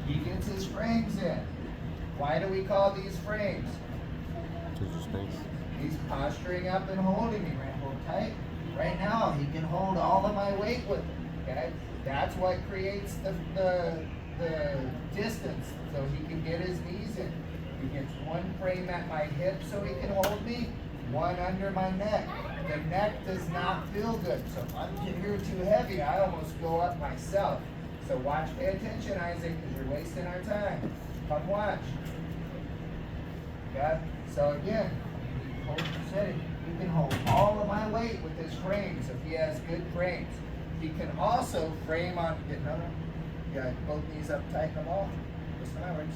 He gets his frames in. Why do we call these frames? He's posturing up and holding me. Right, hold tight. Right now, he can hold all of my weight with him. Okay, that's what creates the distance, so he can get his knees in. He gets one frame at my hip so he can hold me, one under my neck. The neck does not feel good, so if I'm here too heavy, I almost go up myself. So watch, pay attention, Isaac, because you're wasting our time. Come watch. Okay? So again, hold steady. He can hold all of my weight with his frames if he has good frames. He can also frame on, yeah, both knees up tight in a ball. Listen to my words.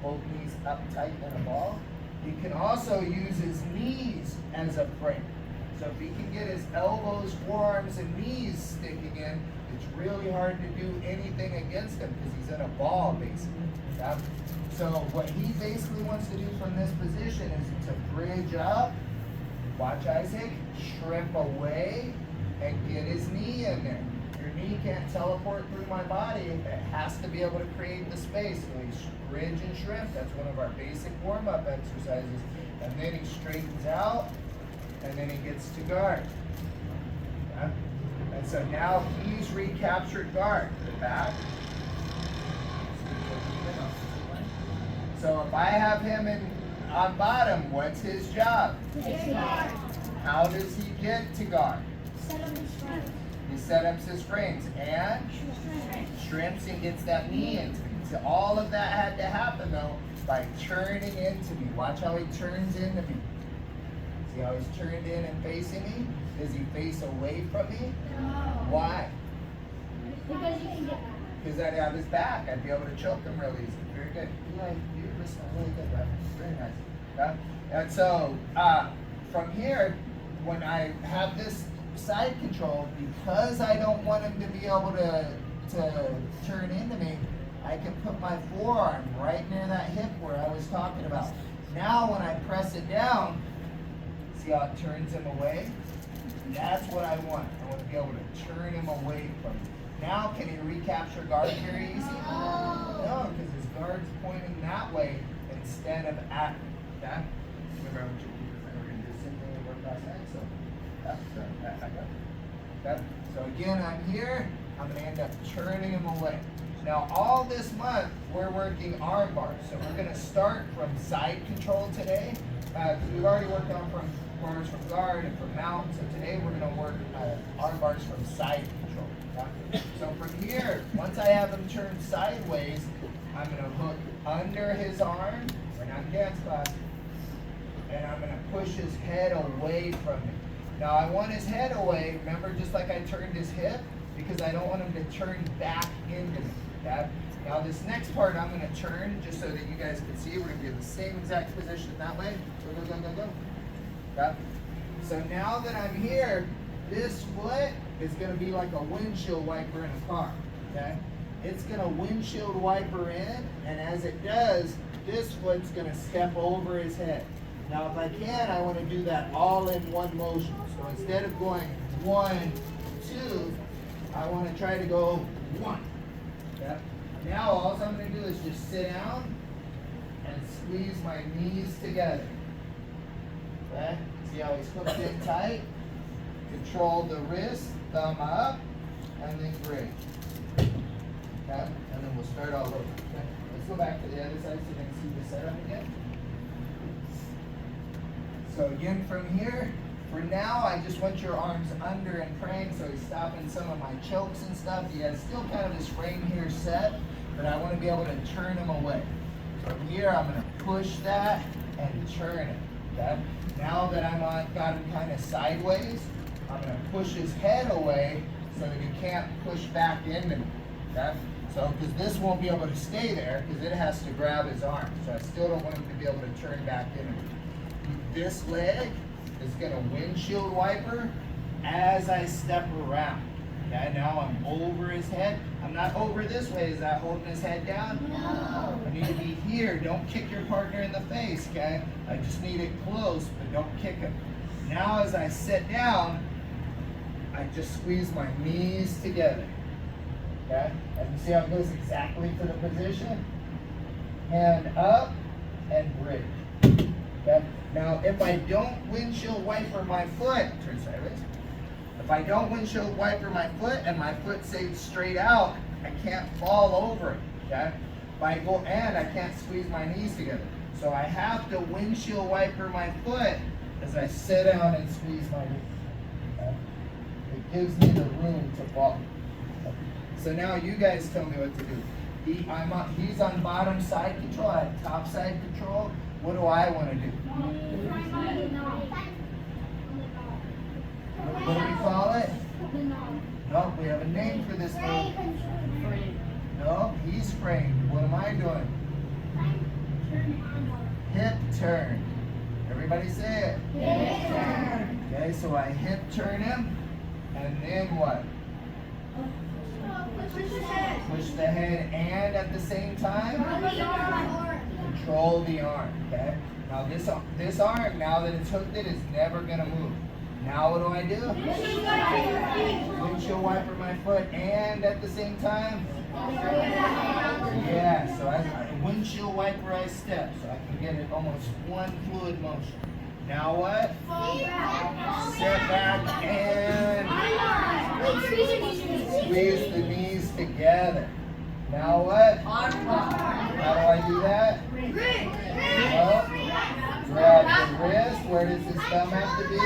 Both knees up tight in a ball. He can also use his knees as a frame. So if he can get his elbows, forearms, and knees sticking in, it's really hard to do anything against him because he's in a ball, basically. Yeah? So what he basically wants to do from this position is to bridge up, watch Isaac, shrimp away, and get his knee in there. Your knee can't teleport through my body. It has to be able to create the space. So he's bridge and shrimp. That's one of our basic warm-up exercises. And then he straightens out, and then he gets to guard. Yeah? And so now he's recaptured guard. Back. So if I have him on bottom, what's his job? How does he get to guard? He set up his frames and shrimps and gets that knee into me. So all of that had to happen though by turning into me. Watch how he turns into me. See how he's turned in and facing me? Does he face away from me? No. Why? Because you can get back. Because I'd have his back. I'd be able to choke him real easy. Very good. You're listening really good, right? Very nice. Yeah? And so from here, when I have this side control, because I don't want him to be able to turn into me, I can put my forearm right near that hip where I was talking about. Now when I press it down, see how it turns him away? That's what I want. I want to be able to turn him away from me. Now can he recapture guard very easy? No, because his guard's pointing that way instead of at me. Okay? Remember what we're going to do the same thing we worked last night. So again, I'm here. I'm going to end up turning him away. Now all this month we're working arm bars. So we're going to start from side control today. We've already worked on from bars from guard and from mount. So today we're going to work arm bars from side control. Okay? So from here, once I have him turned sideways, I'm going to hook under his arm. We're not in dance class. And I'm going to push his head away from me. Now I want his head away, remember, just like I turned his hip, because I don't want him to turn back into me. Okay? Now this next part I'm going to turn, just so that you guys can see. We're going to be in the same exact position that way. Go, go, go, go, go. Okay? So now that I'm here, this foot is going to be like a windshield wiper in a car. Okay? It's going to windshield wiper in, and as it does, this foot's going to step over his head. Now if I can, I want to do that all in one motion. So instead of going 1, 2, I want to try to go 1. Okay? Now all I'm going to do is just sit down and squeeze my knees together. Okay? See how he's hooked in tight? Control the wrist, thumb up, and then bridge. Okay? And then we'll start all over. Okay? Let's go back to the other side so you can see the setup again. So again from here, for now I just want your arms under and praying so he's stopping some of my chokes and stuff. He has still kind of his frame here set, but I want to be able to turn him away. From here I'm going to push that and turn it. Okay? Now that got him kind of sideways, I'm going to push his head away so that he can't push back into me. Okay? So, because this won't be able to stay there because it has to grab his arm. So I still don't want him to be able to turn back into me. This leg is going to windshield wiper as I step around. Okay, now I'm over his head. I'm not over this way. Is that holding his head down? No. I need to be here. Don't kick your partner in the face, okay? I just need it close, but don't kick him. Now as I sit down, I just squeeze my knees together. Okay? And you see how it goes exactly to the position? Hand up and bridge. Okay? Now, if I don't windshield wiper my foot, turn sideways. If I don't windshield wiper my foot and my foot stays straight out, I can't fall over it. Okay? If I go and I can't squeeze my knees together. So I have to windshield wiper my foot as I sit down and squeeze my knees. Okay? It gives me the room to fall. Okay? So now you guys tell me what to do. He's on bottom side control, I have top side control. What do I want to do? What do we call it? No, we have a name for this move. No, he's framed. What am I doing? Hip turn. Everybody say it. Hip turn. Okay, so I hip turn him, and then what? Push the head and at the same time control the arm. Okay. Now this arm, now that it's hooked in, is never gonna move. Now what do I do? Windshield wiper my foot and at the same time. Yeah. So as a windshield wiper, I step, so I can get it almost one fluid motion. Now what? Step back and squeeze the knees together. Now what? How do I do that? Well, grab the wrist. Where does his thumb have to be?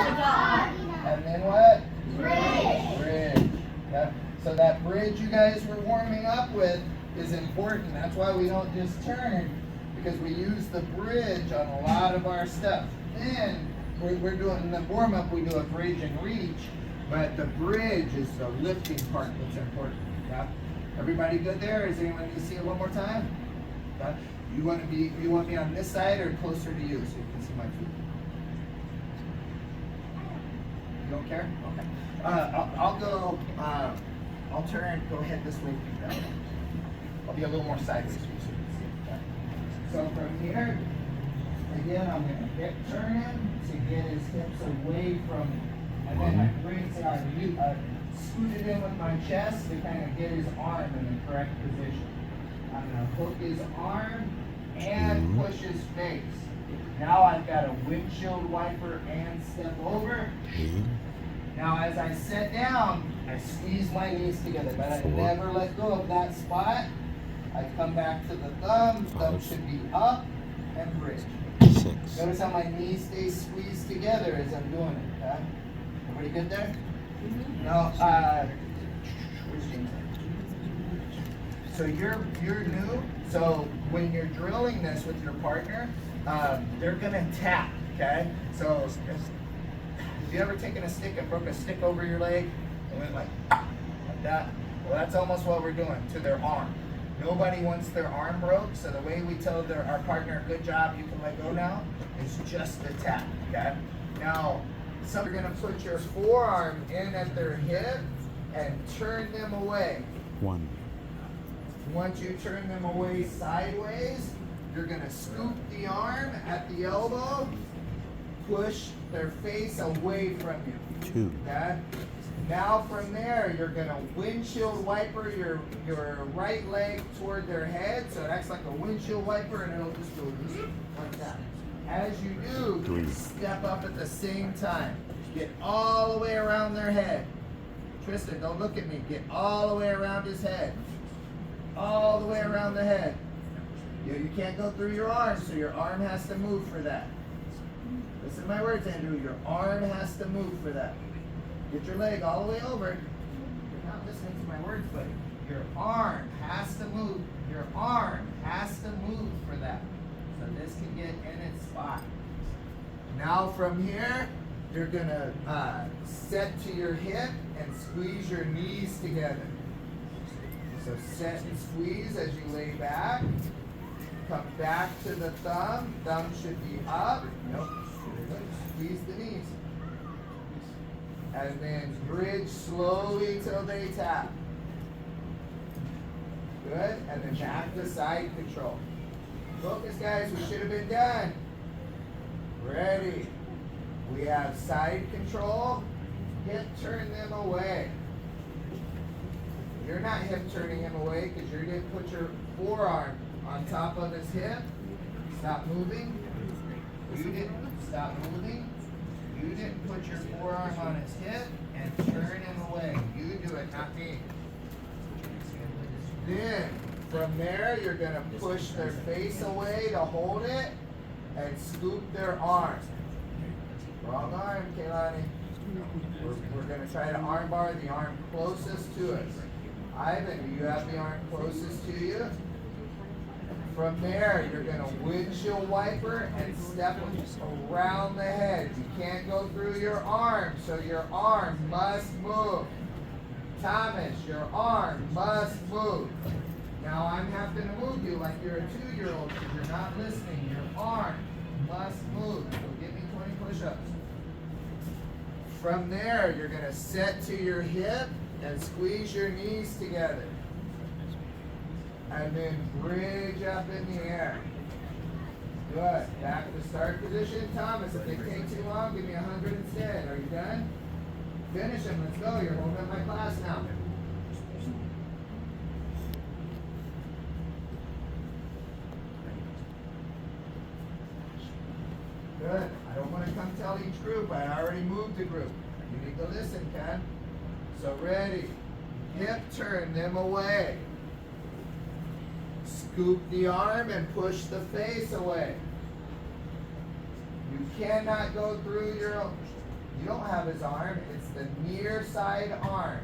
And then what? Bridge. Okay. So that bridge you guys were warming up with is important. That's why we don't just turn, because we use the bridge on a lot of our stuff. Then we're doing the warm up, we do a bridge and reach, but the bridge is the lifting part that's important. Yeah? Everybody good there? Is anyone need to see it one more time? Yeah? You want me on this side or closer to you so you can see my feet? You don't care? Okay. I'll go. I'll turn. Go ahead this way. I'll be a little more sideways for you so you can see. Okay? So from here. Again, I'm going to hip turn him to get his hips away from me. And then I bring I scooted in with my chest to kind of get his arm in the correct position. I'm going to hook his arm and push his face. Now I've got a windshield wiper and step over. Now as I sit down, I squeeze my knees together, but I never let go of that spot. I come back to the thumb. Thumb should be up and bridge. Notice how my knees stay squeezed together as I'm doing it. Okay? Everybody good there? No. Where's James? So you're new. So when you're drilling this with your partner, they're gonna tap. Okay. So have you ever taken a stick and broke a stick over your leg and went like that? Well, that's almost what we're doing to their arm. Nobody wants their arm broke, so the way we tell our partner, good job, you can let go now, is just a tap, okay? Now, some are gonna put your forearm in at their hip and turn them away. Once you turn them away sideways, you're gonna scoop the arm at the elbow, push their face away from you, okay? Now from there, you're gonna windshield wiper your right leg toward their head, so it acts like a windshield wiper, and it'll just go like that. As you do, step up at the same time. Get all the way around their head. Tristan, don't look at me. Get all the way around his head. All the way around the head. You can't go through your arm, so your arm has to move for that. Listen to my words, Andrew. Your arm has to move for that. Get your leg all the way over. You're not listening to my words, but your arm has to move. Your arm has to move for that. So this can get in its spot. Now from here, you're gonna set to your hip and squeeze your knees together. So set and squeeze as you lay back. Come back to the thumb. Thumb should be up. Nope. Squeeze the knees. And then bridge slowly till they tap. Good. And then back to side control. Focus, guys. We should have been done. Ready. We have side control. Hip turn them away. You're not hip turning him away because you didn't put your forearm on top of his hip. Stop moving. You didn't stop moving. You didn't put your forearm on his hip and turn him away. You do it, not me. Then, from there, you're going to push their face away to hold it and scoop their arm. Wrong arm, Kaylani. We're going to try to arm bar the arm closest to us. Ivan, do you have the arm closest to you? From there, you're going to windshield wiper and step around the head. You can't go through your arm, so your arm must move. Thomas, your arm must move. Now I'm having to move you like you're a 2-year-old because you're not listening. Your arm must move. So give me 20 push-ups. From there, you're going to set to your hip and squeeze your knees together. And then bridge up in the air. Good. Back to start position. Thomas, if they take too long, give me 100 instead. Are you done? Finish them. Let's go. You're holding up my class now. Good. I don't want to come tell each group. I already moved the group. You need to listen, Ken. So ready. Hip turn them away. Scoop the arm and push the face away. You cannot go through your own. You don't have his arm. It's the near side arm.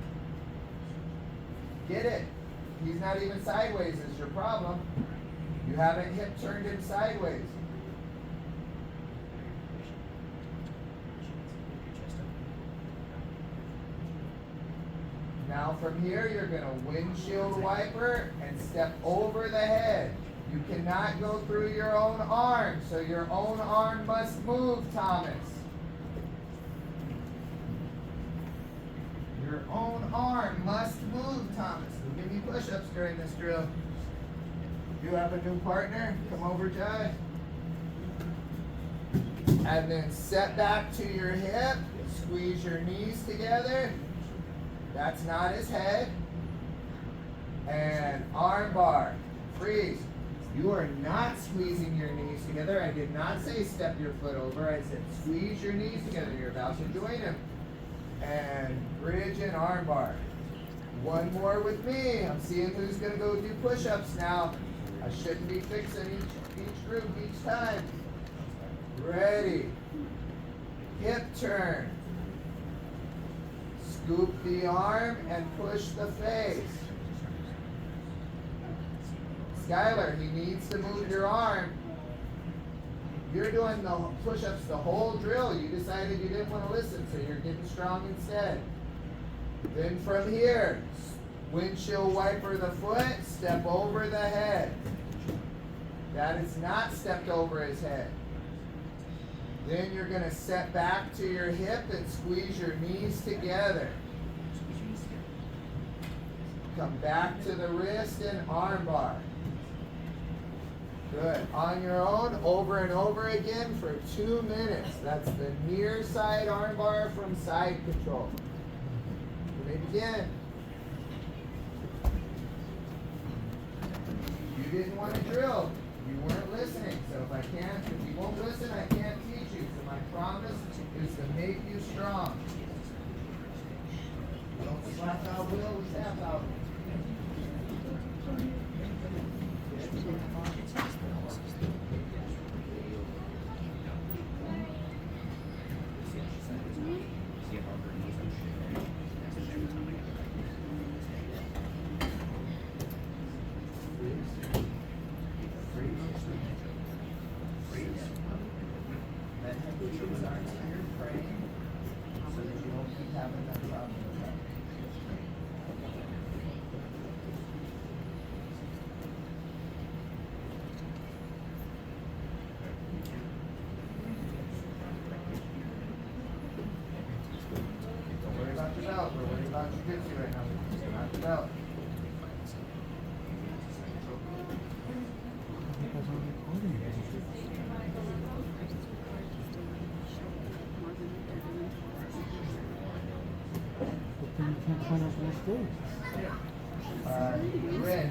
Get it? He's not even sideways is your problem. You haven't hip turned him sideways. Now from here, you're going to windshield wiper and step over the head. You cannot go through your own arm, so your own arm must move, Thomas. Your own arm must move, Thomas. Give me push-ups during this drill. You have a new partner? Come over, Jai. And then set back to your hip. Squeeze your knees together. That's not his head. And arm bar. Freeze. You are not squeezing your knees together. I did not say step your foot over. I said squeeze your knees together. You're about to join him. And bridge and arm bar. One more with me. I'm seeing who's going to go do push-ups now. I shouldn't be fixing each group each time. Ready. Hip turn. Scoop the arm and push the face. Skylar, he needs to move your arm. You're doing the push-ups the whole drill. You decided you didn't want to listen, so you're getting strong instead. Then from here, windshield wiper the foot, step over the head. That is not stepped over his head. Then you're going to set back to your hip and squeeze your knees together. Come back to the wrist and arm bar. Good. On your own, over and over again for 2 minutes. That's the near side arm bar from side control. Let me begin. You didn't want to drill. You weren't listening. So if you won't listen, I can't teach you. So my promise is to make you strong. Don't slap out Will, we snap out. We're worried about jiu-jitsu right now. Knock it out. Rin,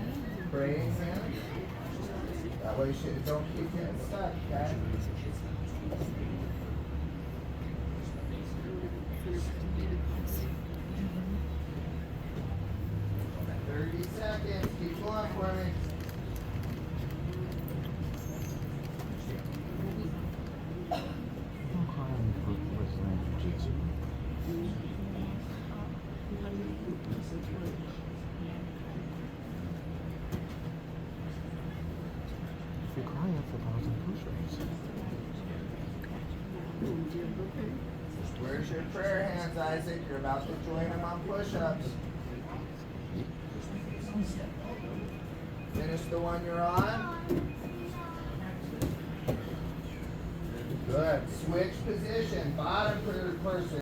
praying hands. That way don't keep getting stuck, okay? 30 seconds, keep going for me. If you cry after 1,000 push-ups. Where's your prayer hands, Isaac? You're about to join him on push-ups. Finish the one you're on. Good. Switch position. Bottom person.